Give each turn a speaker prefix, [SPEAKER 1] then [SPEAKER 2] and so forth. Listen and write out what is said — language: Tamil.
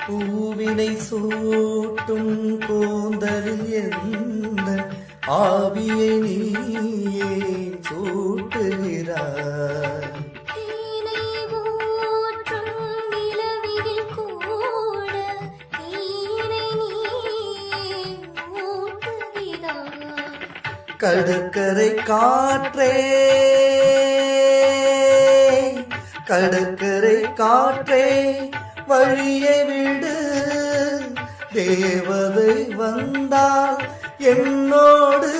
[SPEAKER 1] பூவினை சூட்டும் கூந்தலில் எந்த ஆவியை நீயே சூட்டுகிறாய்?
[SPEAKER 2] தேனை ஊற்றும் நிலவினில் கூட தேனை நீயே ஊட்டுகிறாய்.
[SPEAKER 1] கடற்கரை காற்றே, கடற்கரை காற்றே வழியை விடு, தேவதை வந்தால் என்னோடு